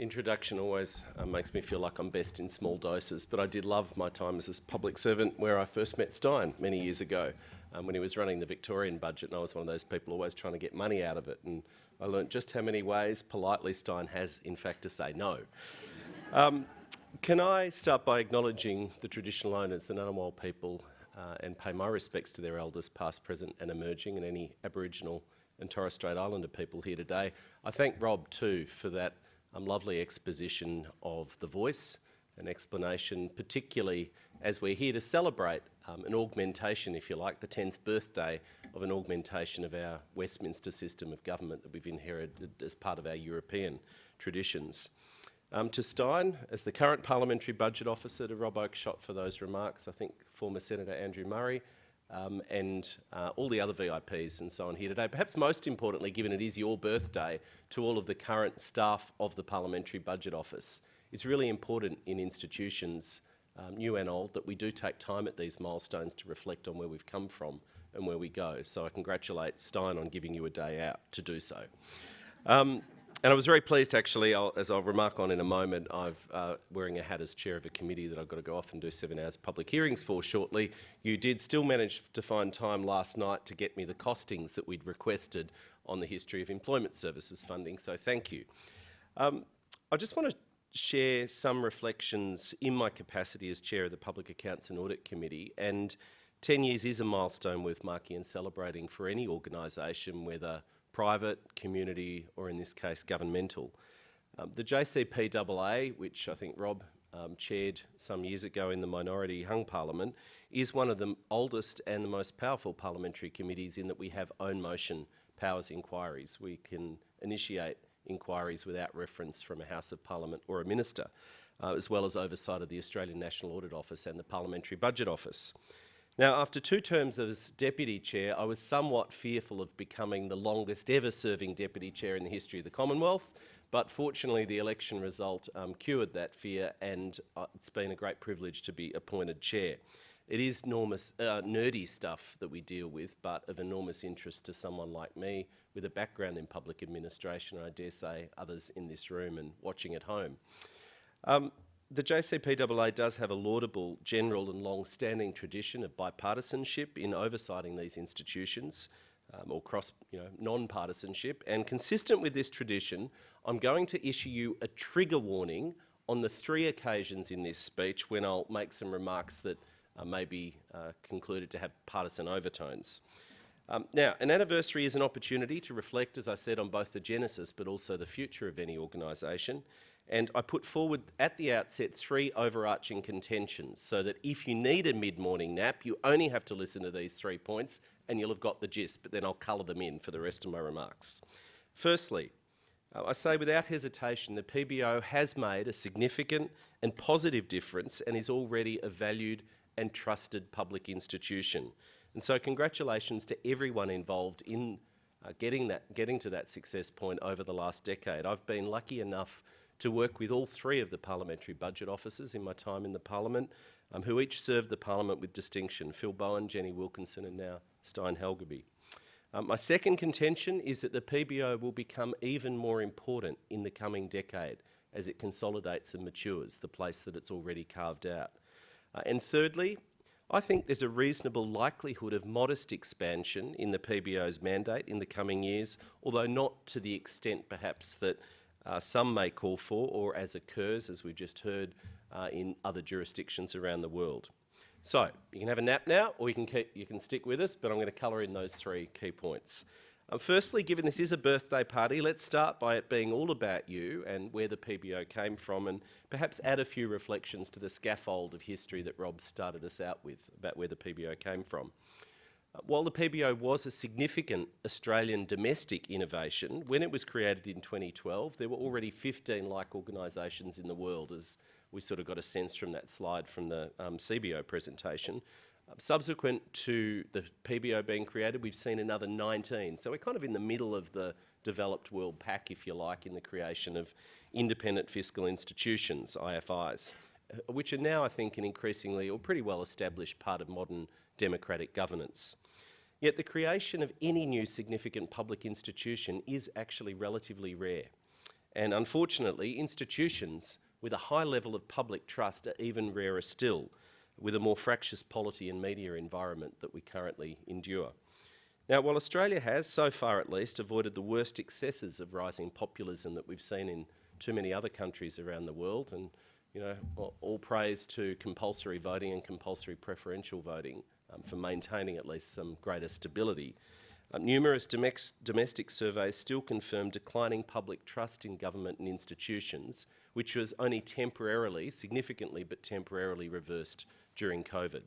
Introduction always makes me feel like I'm best in small doses, but I did love my time as a public servant where I first met Stein many years ago when he was running the Victorian budget, and I was one of those people always trying to get money out of it, and I learnt just how many ways politely Stein has in fact to say no. Can I start by acknowledging the traditional owners, the Ngunnawal people, and pay my respects to their elders past, present and emerging, and any Aboriginal and Torres Strait Islander people here today. I thank Rob too for that lovely exposition of the voice and explanation, particularly as we're here to celebrate an augmentation, if you like, the 10th birthday of an augmentation of our Westminster system of government that we've inherited as part of our European traditions. To Stein, as the current Parliamentary Budget Officer, to Rob Oakeshott for those remarks, I think former Senator Andrew Murray, and all the other VIPs and so on here today. Perhaps most importantly, given it is your birthday, to all of the current staff of the Parliamentary Budget Office. It's really important in institutions, new and old, that we do take time at these milestones to reflect on where we've come from and where we go. So I congratulate Stein on giving you a day out to do so. And I was very pleased, actually, as I'll remark on in a moment, I've wearing a hat as chair of a committee that I've got to go off and do 7 hours public hearings for shortly. You did still manage to find time last night to get me the costings that we'd requested on the history of employment services funding, so thank you. I just want to share some reflections in my capacity as chair of the Public Accounts and Audit Committee, and 10 years is a milestone worth marking and celebrating for any organisation, whether private, community, or in this case, governmental. The JCPAA, which I think Rob chaired some years ago in the minority hung parliament, is one of the oldest and the most powerful parliamentary committees in that we have own motion powers inquiries. We can initiate inquiries without reference from a House of Parliament or a minister, as well as oversight of the Australian National Audit Office and the Parliamentary Budget Office. Now, after 2 terms as Deputy Chair, I was somewhat fearful of becoming the longest ever serving Deputy Chair in the history of the Commonwealth, but fortunately the election result cured that fear, and it's been a great privilege to be appointed Chair. It is enormous, nerdy stuff that we deal with, but of enormous interest to someone like me with a background in public administration, and I dare say others in this room and watching at home. The JCPAA does have a laudable, general and long-standing tradition of bipartisanship in oversighting these institutions, or non-partisanship, and consistent with this tradition, I'm going to issue you a trigger warning on the 3 occasions in this speech when I'll make some remarks that may be concluded to have partisan overtones. Now, an anniversary is an opportunity to reflect, as I said, on both the genesis but also the future of any organisation. And I put forward at the outset 3 overarching contentions so that if you need a mid-morning nap, you only have to listen to these 3 points and you'll have got the gist, but then I'll colour them in for the rest of my remarks. Firstly, I say without hesitation the PBO has made a significant and positive difference and is already a valued and trusted public institution. And so congratulations to everyone involved in getting to that success point over the last decade. I've been lucky enough to work with all 3 of the parliamentary budget officers in my time in the Parliament, who each served the Parliament with distinction: Phil Bowen, Jenny Wilkinson and now Stein Helgerby. My second contention is that the PBO will become even more important in the coming decade as it consolidates and matures the place that it's already carved out. And thirdly, I think there's a reasonable likelihood of modest expansion in the PBO's mandate in the coming years, although not to the extent perhaps that some may call for, or as occurs, as we've just heard, in other jurisdictions around the world. So, you can have a nap now, or you can stick with us, but I'm going to colour in those 3 key points. Firstly, given this is a birthday party, let's start by it being all about you and where the PBO came from, and perhaps add a few reflections to the scaffold of history that Rob started us out with about where the PBO came from. While the PBO was a significant Australian domestic innovation, when it was created in 2012, there were already 15 like organisations in the world, as we sort of got a sense from that slide from the CBO presentation. Subsequent to the PBO being created, we've seen another 19. So we're kind of in the middle of the developed world pack, if you like, in the creation of independent fiscal institutions, IFIs, which are now, I think, an increasingly or pretty well established part of modern democratic governance. Yet the creation of any new significant public institution is actually relatively rare. And unfortunately, institutions with a high level of public trust are even rarer still, with a more fractious polity and media environment that we currently endure. Now, while Australia has, so far at least, avoided the worst excesses of rising populism that we've seen in too many other countries around the world, and all praise to compulsory voting and compulsory preferential voting for maintaining at least some greater stability, numerous domestic surveys still confirm declining public trust in government and institutions, which was only temporarily, significantly but temporarily reversed during COVID.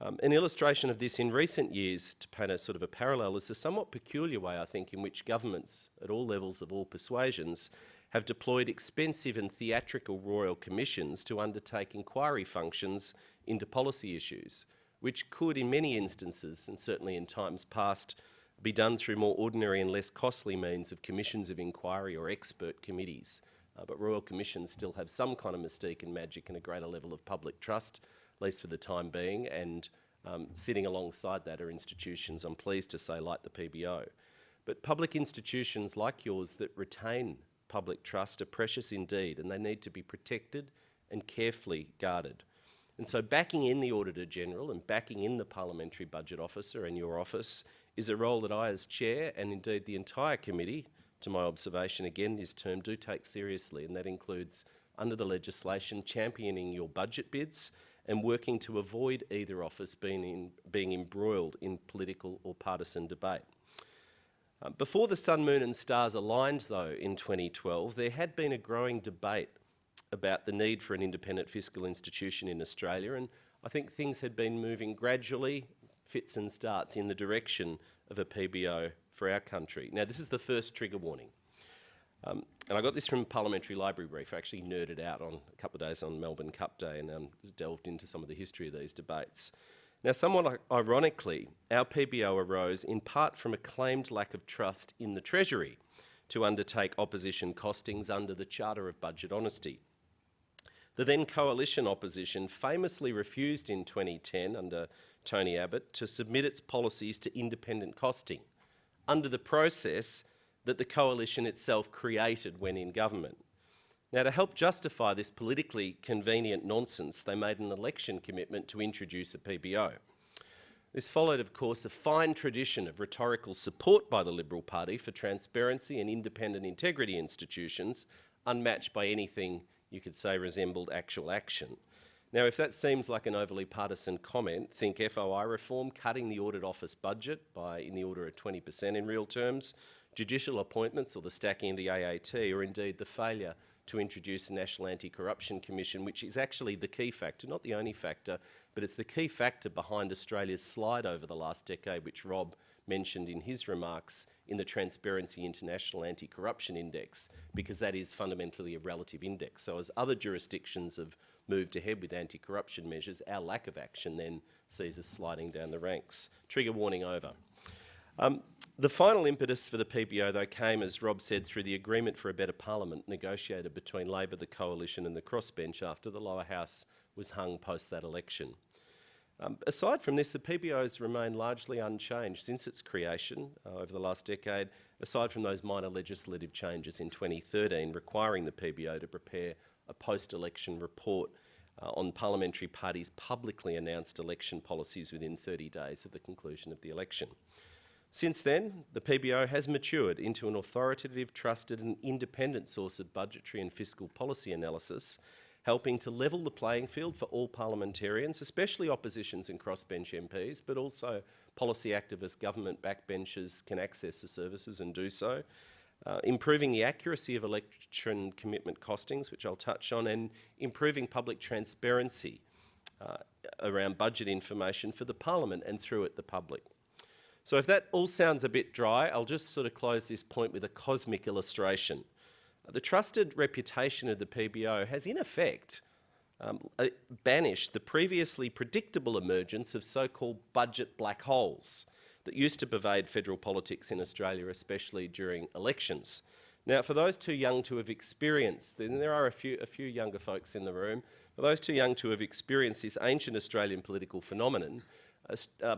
An illustration of this in recent years, to paint a sort of a parallel, is the somewhat peculiar way, I think, in which governments at all levels of all persuasions have deployed expensive and theatrical royal commissions to undertake inquiry functions into policy issues, which could in many instances, and certainly in times past, be done through more ordinary and less costly means of commissions of inquiry or expert committees. But royal commissions still have some kind of mystique and magic and a greater level of public trust, at least for the time being, and sitting alongside that are institutions, I'm pleased to say, like the PBO. But public institutions like yours that retain public trust are precious indeed, and they need to be protected and carefully guarded. And so backing in the Auditor-General and backing in the Parliamentary Budget Officer and your office is a role that I as Chair, and indeed the entire committee, to my observation again this term, do take seriously, and that includes, under the legislation, championing your budget bids and working to avoid either office being embroiled in political or partisan debate. Before the sun, moon and stars aligned, though, in 2012, there had been a growing debate about the need for an independent fiscal institution in Australia, and I think things had been moving gradually, fits and starts, in the direction of a PBO for our country. Now, this is the first trigger warning. And I got this from Parliamentary Library Brief. I actually nerded out on a couple of days on Melbourne Cup Day and delved into some of the history of these debates. Now, somewhat ironically, our PBO arose in part from a claimed lack of trust in the Treasury to undertake opposition costings under the Charter of Budget Honesty. The then coalition opposition famously refused in 2010 under Tony Abbott to submit its policies to independent costing under the process that the coalition itself created when in government. Now, to help justify this politically convenient nonsense, they made an election commitment to introduce a PBO. This followed, of course, a fine tradition of rhetorical support by the Liberal Party for transparency and independent integrity institutions, unmatched by anything you could say resembled actual action. Now, if that seems like an overly partisan comment, think FOI reform, cutting the audit office budget by in the order of 20% in real terms, judicial appointments or the stacking of the AAT, or indeed the failure to introduce a National Anti-Corruption Commission, which is actually the key factor, not the only factor, but it's the key factor behind Australia's slide over the last decade, which Rob mentioned in his remarks in the Transparency International Anti-Corruption Index, because that is fundamentally a relative index. So as other jurisdictions have moved ahead with anti-corruption measures, our lack of action then sees us sliding down the ranks. Trigger warning over. The final impetus for the PBO, though, came, as Rob said, through the Agreement for a Better Parliament negotiated between Labor, the Coalition and the Crossbench after the lower house was hung post that election. Aside from this, the PBO has remained largely unchanged since its creation over the last decade, aside from those minor legislative changes in 2013 requiring the PBO to prepare a post-election report on parliamentary parties' publicly announced election policies within 30 days of the conclusion of the election. Since then, the PBO has matured into an authoritative, trusted and independent source of budgetary and fiscal policy analysis, helping to level the playing field for all parliamentarians, especially oppositions and crossbench MPs, but also policy activists, government backbenchers can access the services and do so, improving the accuracy of election commitment costings, which I'll touch on, and improving public transparency around budget information for the Parliament and through it the public. So if that all sounds a bit dry, I'll just sort of close this point with a cosmic illustration. The trusted reputation of the PBO has in effect banished the previously predictable emergence of so-called budget black holes that used to pervade federal politics in Australia, especially during elections. Now, for those too young to have experienced, and there are a few younger folks in the room, for those too young to have experienced this ancient Australian political phenomenon,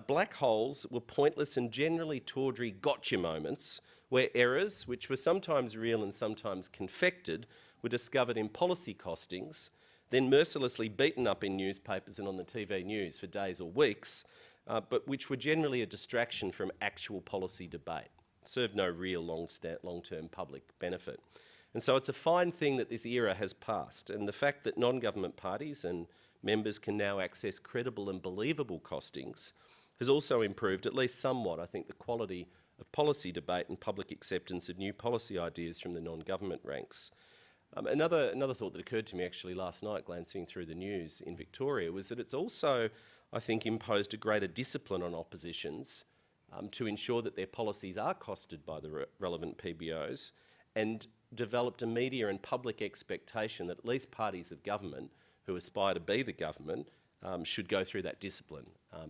Black holes were pointless and generally tawdry gotcha moments where errors, which were sometimes real and sometimes confected, were discovered in policy costings, then mercilessly beaten up in newspapers and on the TV news for days or weeks, but which were generally a distraction from actual policy debate, served no real long-term public benefit. And so it's a fine thing that this era has passed, and the fact that non-government parties and members can now access credible and believable costings has also improved, at least somewhat, I think, the quality of policy debate and public acceptance of new policy ideas from the non-government ranks. Another thought that occurred to me actually last night, glancing through the news in Victoria, was that it's also, I think, imposed a greater discipline on oppositions to ensure that their policies are costed by the relevant PBOs, and developed a media and public expectation that at least parties of government who aspire to be the government should go through that discipline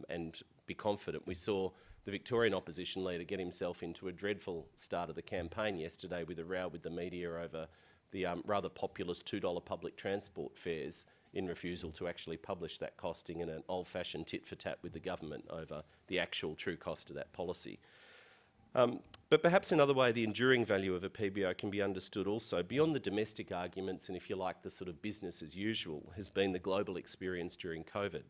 and be confident. We saw the Victorian opposition leader get himself into a dreadful start of the campaign yesterday with a row with the media over the rather populist $2 public transport fares in refusal to actually publish that costing in an old-fashioned tit-for-tat with the government over the actual true cost of that policy. But perhaps another way the enduring value of a PBO can be understood also, beyond the domestic arguments and, if you like, the sort of business as usual, has been the global experience during COVID.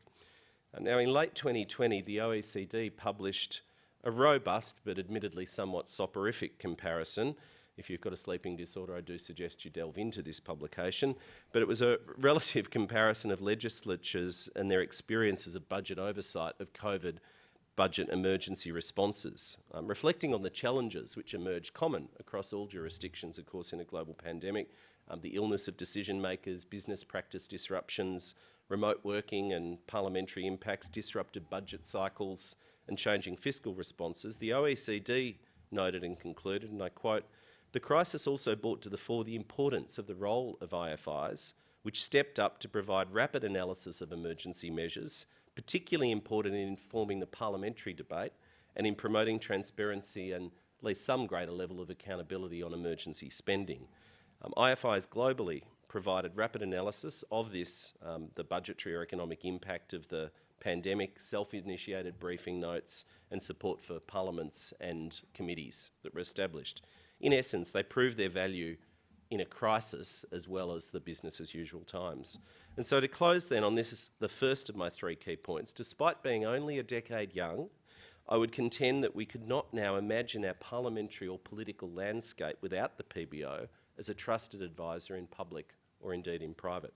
Now, in late 2020, the OECD published a robust but admittedly somewhat soporific comparison. If you've got a sleeping disorder, I do suggest you delve into this publication. But it was a relative comparison of legislatures and their experiences of budget oversight of COVID budget emergency responses, reflecting on the challenges which emerged common across all jurisdictions, of course, in a global pandemic, the illness of decision makers, business practice disruptions, remote working and parliamentary impacts, disrupted budget cycles and changing fiscal responses. The OECD noted and concluded, and I quote, "The crisis also brought to the fore the importance of the role of IFIs, which stepped up to provide rapid analysis of emergency measures, particularly important in informing the parliamentary debate and in promoting transparency and at least some greater level of accountability on emergency spending. IFIs globally provided rapid analysis of this, the budgetary or economic impact of the pandemic, self-initiated briefing notes and support for parliaments and committees that were established. In essence, they proved their value in a crisis as well as the business as usual times." And so to close then on this, is the first of my three key points. Despite being only a decade young, I would contend that we could not now imagine our parliamentary or political landscape without the PBO as a trusted advisor in public or indeed in private.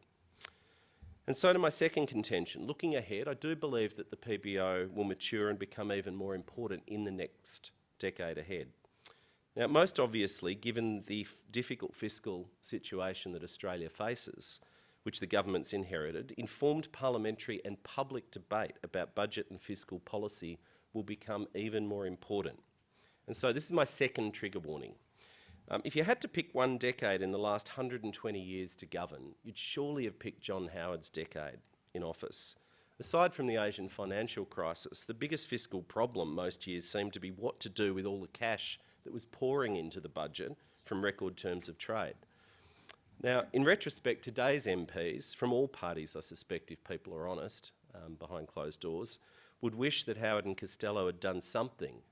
And so to my second contention, looking ahead, I do believe that the PBO will mature and become even more important in the next decade ahead. Now, most obviously, given the difficult fiscal situation that Australia faces, which the government's inherited, informed parliamentary and public debate about budget and fiscal policy will become even more important. And so this is my second trigger warning. If you had to pick one decade in the last 120 years to govern, you'd surely have picked John Howard's decade in office. Aside from the Asian financial crisis, the biggest fiscal problem most years seemed to be what to do with all the cash that was pouring into the budget from record terms of trade. Now, in retrospect, today's MPs, from all parties I suspect, if people are honest, behind closed doors, would wish that Howard and Costello had done something,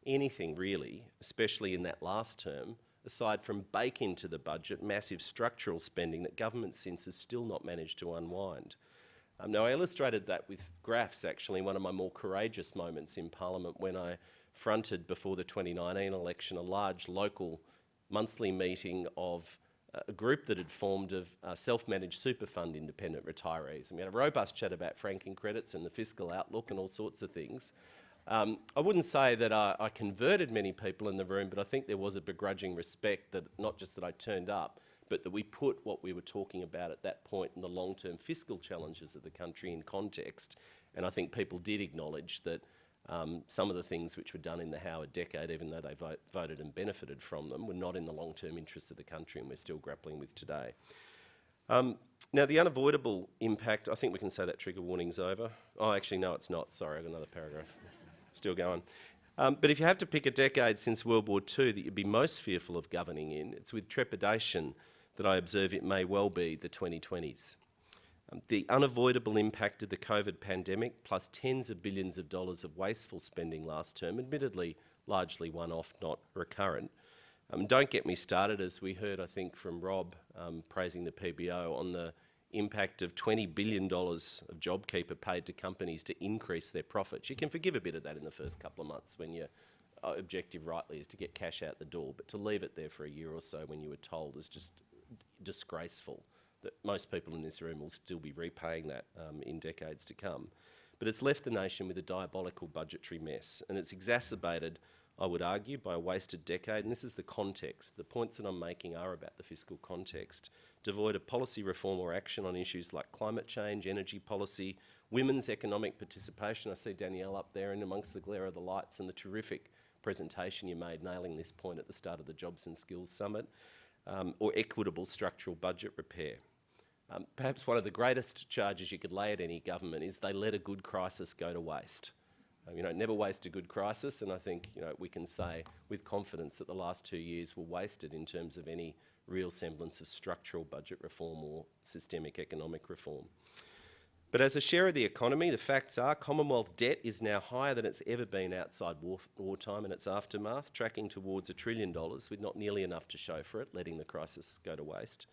anything really, especially in that last term, aside from bake into the budget massive structural spending that government since has still not managed to unwind. Now, I illustrated that with graphs, actually, one of my more courageous moments in Parliament when I fronted before the 2019 election a large local monthly meeting of a group that had formed of self-managed super fund independent retirees. And we had a robust chat about franking credits and the fiscal outlook and all sorts of things. I wouldn't say that I converted many people in the room, but I think there was a begrudging respect that not just that I turned up, but that we put what we were talking about at that point in the long-term fiscal challenges of the country in context. And I think people did acknowledge that some of the things which were done in the Howard decade, even though they voted and benefited from them, were not in the long-term interests of the country and we're still grappling with today. Now, the unavoidable impact, I think we can say that trigger warning's over. Oh, actually, no, it's not. Sorry, I've got another paragraph. Still going. But if you have to pick a decade since World War II that you'd be most fearful of governing in, it's with trepidation that I observe it may well be the 2020s. The unavoidable impact of the COVID pandemic, plus tens of billions of dollars of wasteful spending last term, admittedly largely one-off, not recurrent. Don't get me started, as we heard, I think, from Rob praising the PBO, on the impact of $20 billion of JobKeeper paid to companies to increase their profits. You can forgive a bit of that in the first couple of months when your objective rightly is to get cash out the door, but to leave it there for a year or so when you were told is just disgraceful. That most people in this room will still be repaying that in decades to come. But it's left the nation with a diabolical budgetary mess, and it's exacerbated, I would argue, by a wasted decade. And this is the context. The points that I'm making are about the fiscal context, devoid of policy reform or action on issues like climate change, energy policy, women's economic participation. I see Danielle up there and amongst the glare of the lights, and the terrific presentation you made nailing this point at the start of the Jobs and Skills Summit, or equitable structural budget repair. Perhaps one of the greatest charges you could lay at any government is they let a good crisis go to waste. Never waste a good crisis, and I think we can say with confidence that the last 2 years were wasted in terms of any real semblance of structural budget reform or systemic economic reform. But as a share of the economy, the facts are Commonwealth debt is now higher than it's ever been outside wartime and its aftermath, tracking towards $1 trillion with not nearly enough to show for it, letting the crisis go to waste.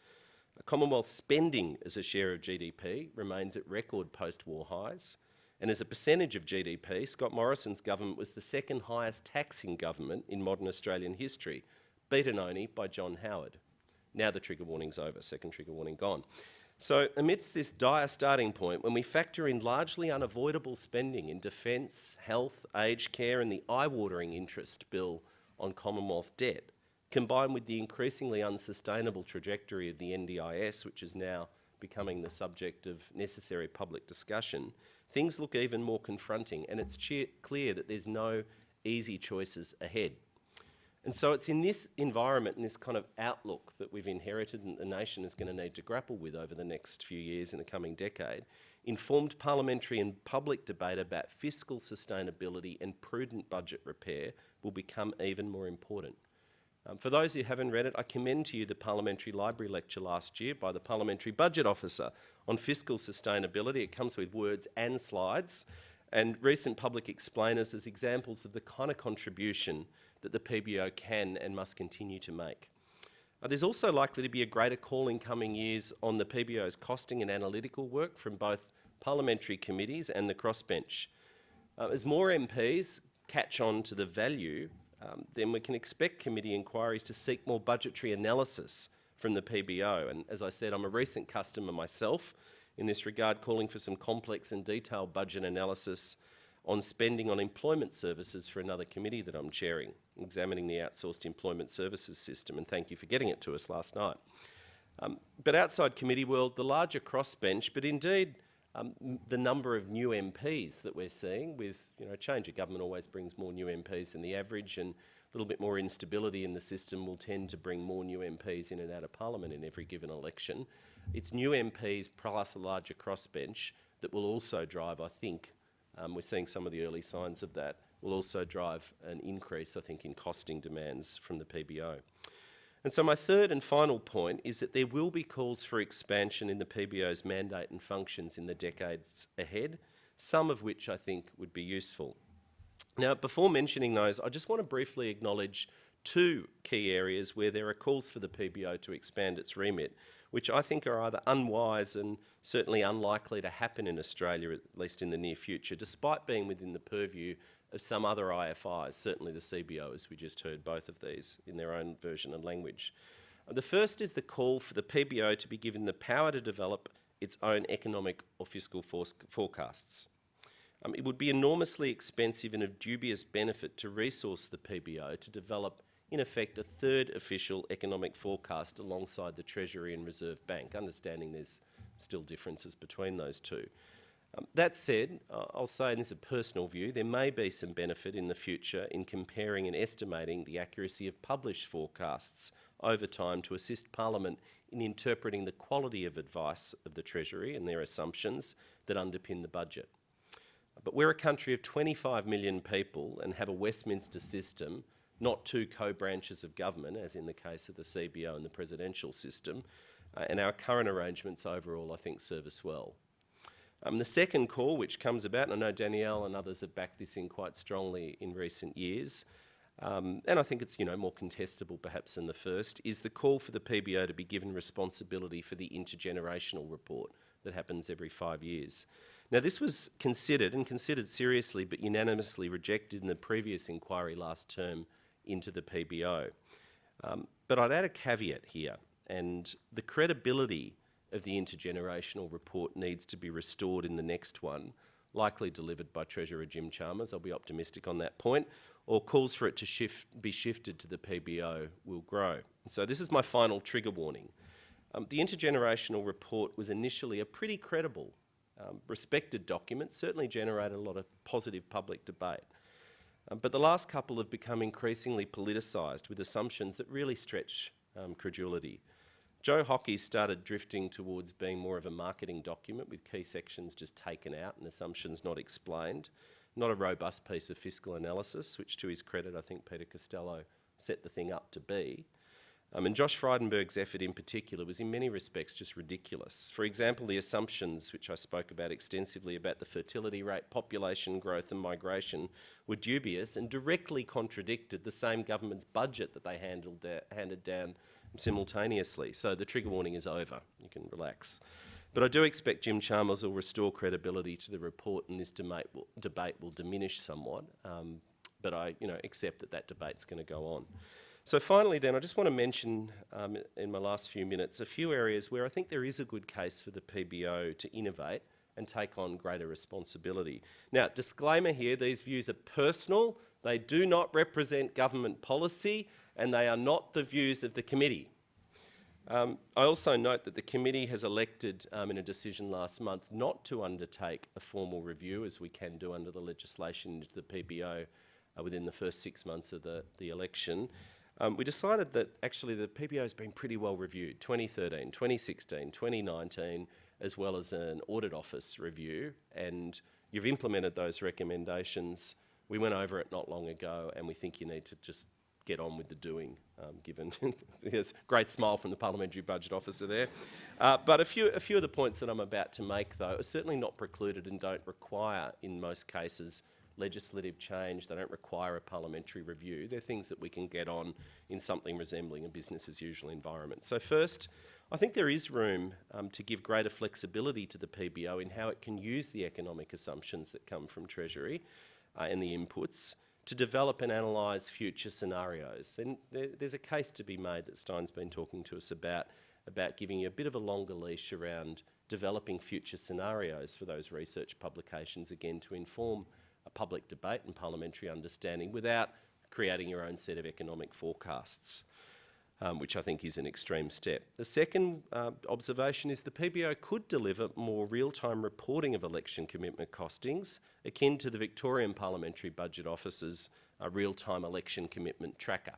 Commonwealth spending as a share of GDP remains at record post-war highs. And as a percentage of GDP, Scott Morrison's government was the second highest taxing government in modern Australian history, beaten only by John Howard. Now the trigger warning's over, second trigger warning gone. So amidst this dire starting point, when we factor in largely unavoidable spending in defence, health, aged care and the eye-watering interest bill on Commonwealth debt, combined with the increasingly unsustainable trajectory of the NDIS, which is now becoming the subject of necessary public discussion, things look even more confronting, and it's clear that there's no easy choices ahead. And so it's in this environment and this kind of outlook that we've inherited and the nation is going to need to grapple with over the next few years in the coming decade, informed parliamentary and public debate about fiscal sustainability and prudent budget repair will become even more important. For those who haven't read it, I commend to you the Parliamentary Library lecture last year by the Parliamentary Budget Officer on fiscal sustainability. It comes with words and slides, and recent public explainers as examples of the kind of contribution that the PBO can and must continue to make. There's also likely to be a greater call in coming years on the PBO's costing and analytical work from both parliamentary committees and the crossbench. As more MPs catch on to the value, then we can expect committee inquiries to seek more budgetary analysis from the PBO. And as I said, I'm a recent customer myself in this regard, calling for some complex and detailed budget analysis on spending on employment services for another committee that I'm chairing, examining the outsourced employment services system, and thank you for getting it to us last night. But outside committee world, the larger crossbench, but indeed the number of new MPs that we're seeing with, change of government always brings more new MPs than the average, and a little bit more instability in the system will tend to bring more new MPs in and out of Parliament in every given election. It's new MPs plus a larger crossbench that will also drive, I think, we're seeing some of the early signs of that, will also drive an increase, I think, in costing demands from the PBO. And so my third and final point is that there will be calls for expansion in the PBO's mandate and functions in the decades ahead, some of which I think would be useful. Now, before mentioning those, I just want to briefly acknowledge two key areas where there are calls for the PBO to expand its remit, which I think are either unwise and certainly unlikely to happen in Australia, at least in the near future, despite being within the purview of some other IFIs, certainly the CBO, as we just heard both of these in their own version and language. The first is the call for the PBO to be given the power to develop its own economic or fiscal forecasts. It would be enormously expensive and of dubious benefit to resource the PBO to develop, in effect, a third official economic forecast alongside the Treasury and Reserve Bank, understanding there's still differences between those two. That said, I'll say, and this is a personal view, there may be some benefit in the future in comparing and estimating the accuracy of published forecasts over time to assist Parliament in interpreting the quality of advice of the Treasury and their assumptions that underpin the budget. But we're a country of 25 million people and have a Westminster system, not two co-branches of government, as in the case of the CBO and the presidential system. and our current arrangements overall, I think, serve us well. The second call, which comes about, and I know Danielle and others have backed this in quite strongly in recent years, and I think it's more contestable perhaps than the first, is the call for the PBO to be given responsibility for the intergenerational report that happens every 5 years. Now, this was considered seriously, but unanimously rejected in the previous inquiry last term into the PBO. But I'd add a caveat here, and the credibility of the intergenerational report needs to be restored in the next one, likely delivered by Treasurer Jim Chalmers. I'll be optimistic on that point, or calls for it to be shifted to the PBO will grow. So this is my final trigger warning. The intergenerational report was initially a pretty credible, respected document, certainly generated a lot of positive public debate. But the last couple have become increasingly politicised with assumptions that really stretch credulity. Joe Hockey started drifting towards being more of a marketing document with key sections just taken out and assumptions not explained, not a robust piece of fiscal analysis, which to his credit I think Peter Costello set the thing up to be. And Josh Frydenberg's effort in particular was in many respects just ridiculous. For example, the assumptions, which I spoke about extensively about the fertility rate, population growth and migration, were dubious and directly contradicted the same government's budget that they handed down simultaneously. So the trigger warning is over. You can relax. But I do expect Jim Chalmers will restore credibility to the report and this debate will diminish somewhat. But I accept that debate's going to go on. So finally then, I just want to mention in my last few minutes a few areas where I think there is a good case for the PBO to innovate and take on greater responsibility. Now, disclaimer here, these views are personal, they do not represent government policy, and they are not the views of the committee. I also note that the committee has elected in a decision last month not to undertake a formal review, as we can do under the legislation, into the PBO within the first 6 months of the election. We decided that actually the PBO has been pretty well reviewed, 2013, 2016, 2019, as well as an audit office review, and you've implemented those recommendations. We went over it not long ago, and we think you need to just get on with the doing, given there's a great smile from the Parliamentary Budget Officer there. But a few of the points that I'm about to make, though, are certainly not precluded and don't require, in most cases, legislative change. They don't require a parliamentary review. They're things that we can get on in something resembling a business-as-usual environment. So first, I think there is room to give greater flexibility to the PBO in how it can use the economic assumptions that come from Treasury and the inputs to develop and analyse future scenarios. And there's a case to be made that Stein's been talking to us about giving you a bit of a longer leash around developing future scenarios for those research publications, again, to inform a public debate and parliamentary understanding without creating your own set of economic forecasts, which I think is an extreme step. The second observation is the PBO could deliver more real-time reporting of election commitment costings, akin to the Victorian Parliamentary Budget Office's real-time election commitment tracker.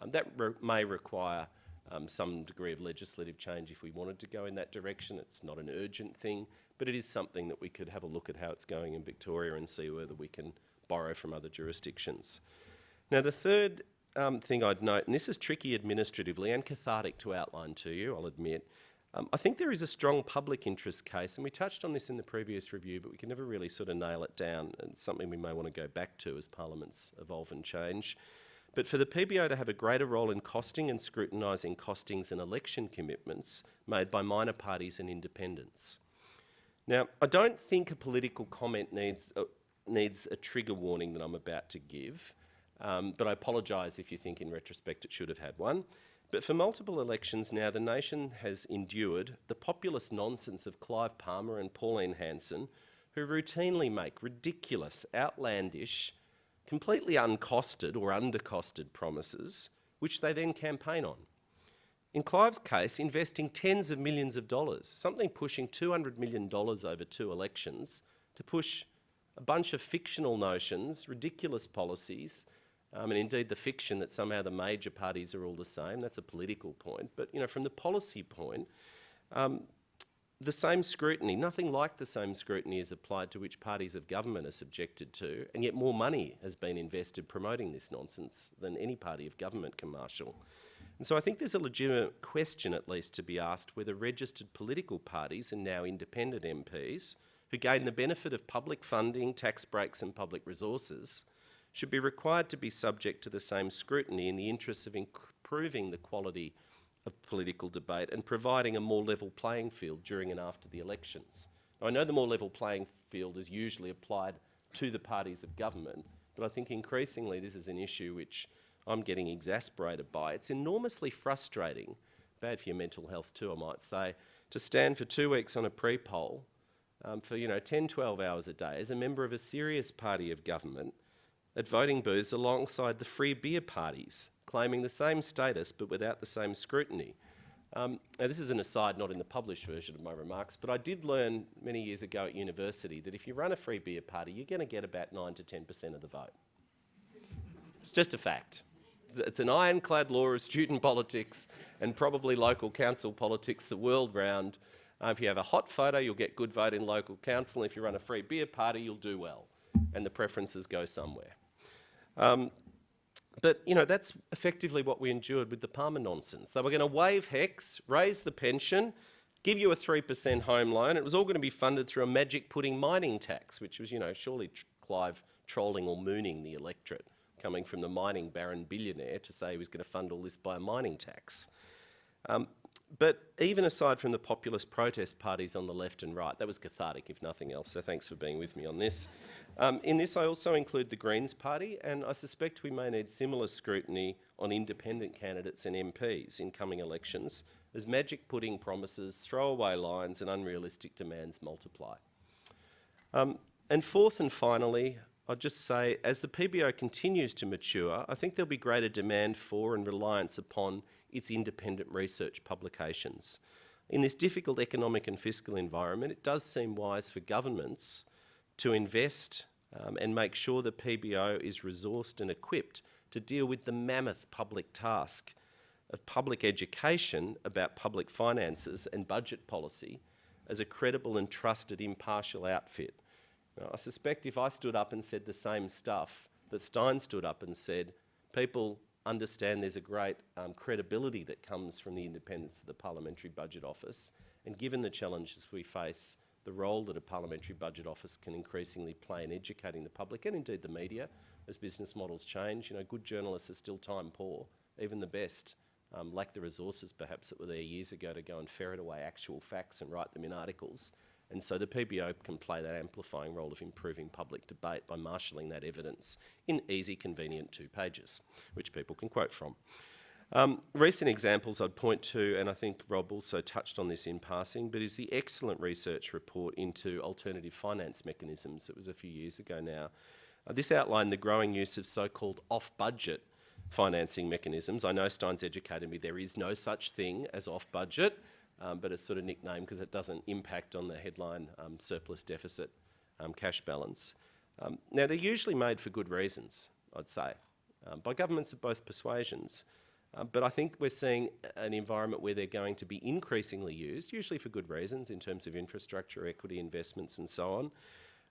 That may require some degree of legislative change if we wanted to go in that direction. It's not an urgent thing, but it is something that we could have a look at how it's going in Victoria and see whether we can borrow from other jurisdictions. Now, the third thing I'd note, and this is tricky administratively and cathartic to outline to you, I'll admit, I think there is a strong public interest case, and we touched on this in the previous review, but we can never really sort of nail it down, and it's something we may want to go back to as parliaments evolve and change. But for the PBO to have a greater role in costing and scrutinising costings and election commitments made by minor parties and independents. Now, I don't think a political comment needs a trigger warning that I'm about to give, but I apologise if you think in retrospect it should have had one. But for multiple elections now, the nation has endured the populist nonsense of Clive Palmer and Pauline Hanson, who routinely make ridiculous, outlandish, completely uncosted or undercosted promises, which they then campaign on. In Clive's case, investing tens of millions of dollars, something pushing $200 million over 2 elections, to push a bunch of fictional notions, ridiculous policies, and indeed the fiction that somehow the major parties are all the same. That's a political point. But from the policy point, the same scrutiny, nothing like the same scrutiny is applied to which parties of government are subjected to, and yet more money has been invested promoting this nonsense than any party of government can marshal. And so I think there's a legitimate question, at least, to be asked whether registered political parties and now independent MPs who gain the benefit of public funding, tax breaks and public resources should be required to be subject to the same scrutiny in the interests of improving the quality of political debate and providing a more level playing field during and after the elections. Now, I know the more level playing field is usually applied to the parties of government, but I think increasingly this is an issue which I'm getting exasperated by. It's enormously frustrating, bad for your mental health too, I might say, to stand for 2 weeks on a pre-poll for 10, 12 hours a day as a member of a serious party of government at voting booths alongside the free beer parties, claiming the same status but without the same scrutiny. Now this is an aside, not in the published version of my remarks, but I did learn many years ago at university that if you run a free beer party, you're going to get about 9 to 10% of the vote. It's just a fact. It's an ironclad law of student politics and probably local council politics the world round. If you have a hot photo, you'll get good vote in local council. If you run a free beer party, you'll do well, and the preferences go somewhere. But, that's effectively what we endured with the Palmer nonsense. They were going to waive HECS, raise the pension, give you a 3% home loan. It was all going to be funded through a magic pudding mining tax, which was, surely Clive trolling or mooning the electorate, coming from the mining baron billionaire to say he was going to fund all this by a mining tax. But even aside from the populist protest parties on the left and right, that was cathartic if nothing else, so thanks for being with me on this. In this I also include the Greens party, and I suspect we may need similar scrutiny on independent candidates and MPs in coming elections as magic pudding promises, throwaway lines and unrealistic demands multiply. And fourth and finally, I'll just say, as the PBO continues to mature, I think there'll be greater demand for and reliance upon its independent research publications. In this difficult economic and fiscal environment, it does seem wise for governments to invest and make sure the PBO is resourced and equipped to deal with the mammoth public task of public education about public finances and budget policy as a credible and trusted impartial outfit. Now, I suspect if I stood up and said the same stuff that Stein stood up and said, people understand there's a great credibility that comes from the independence of the Parliamentary Budget Office, and given the challenges we face, the role that a Parliamentary Budget Office can increasingly play in educating the public and indeed the media as business models change. Good journalists are still time poor, even the best lack the resources perhaps that were there years ago to go and ferret away actual facts and write them in articles. And so the PBO can play that amplifying role of improving public debate by marshalling that evidence in easy, convenient 2 pages, which people can quote from. Recent examples I'd point to, and I think Rob also touched on this in passing, but is the excellent research report into alternative finance mechanisms. It was a few years ago now. This outlined the growing use of so-called off-budget financing mechanisms. I know Stein's educated me, there is no such thing as off-budget. But it's sort of nicknamed because it doesn't impact on the headline surplus deficit cash balance. Now, they're usually made for good reasons, I'd say, by governments of both persuasions. But I think we're seeing an environment where they're going to be increasingly used, usually for good reasons in terms of infrastructure, equity investments and so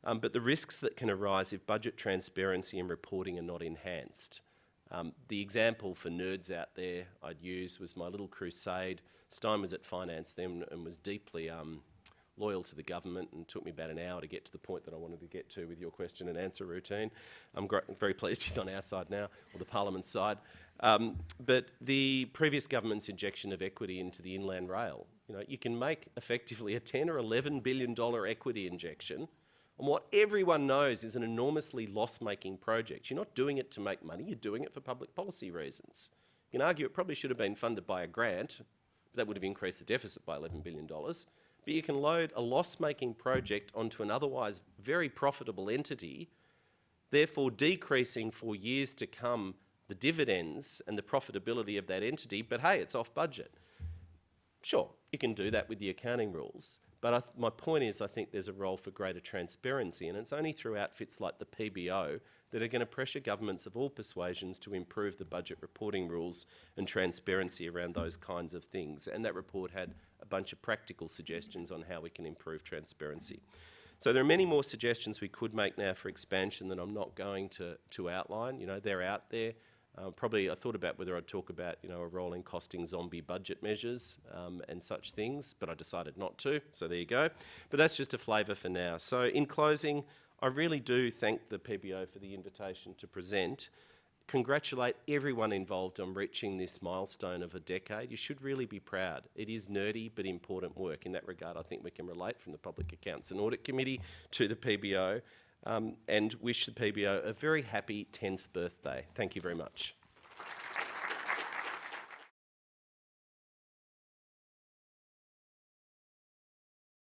on. But the risks that can arise if budget transparency and reporting are not enhanced. The example for nerds out there I'd use was my little crusade. Stein was at finance then and was deeply loyal to the government, and took me about an hour to get to the point that I wanted to get to with your question and answer routine. I'm very pleased he's on our side now, or the Parliament side. But the previous government's injection of equity into the inland rail, you can make effectively a $10 or $11 billion equity injection on what everyone knows is an enormously loss-making project. You're not doing it to make money, you're doing it for public policy reasons. You can argue it probably should have been funded by a grant, but that would have increased the deficit by $11 billion. But you can load a loss-making project onto an otherwise very profitable entity, therefore decreasing for years to come the dividends and the profitability of that entity, but hey, it's off budget. Sure, you can do that with the accounting rules, but my point is I think there's a role for greater transparency, and it's only through outfits like the PBO that are going to pressure governments of all persuasions to improve the budget reporting rules and transparency around those kinds of things. And that report had a bunch of practical suggestions on how we can improve transparency. So there are many more suggestions we could make now for expansion that I'm not going to outline. They're out there. Probably I thought about whether I'd talk about, a rolling costing zombie budget measures and such things, but I decided not to, so there you go. But that's just a flavour for now. So in closing, I really do thank the PBO for the invitation to present. Congratulate everyone involved on reaching this milestone of a decade. You should really be proud. It is nerdy but important work. In that regard, I think we can relate from the Public Accounts and Audit Committee to the PBO, and wish the PBO a very happy 10th birthday. Thank you very much.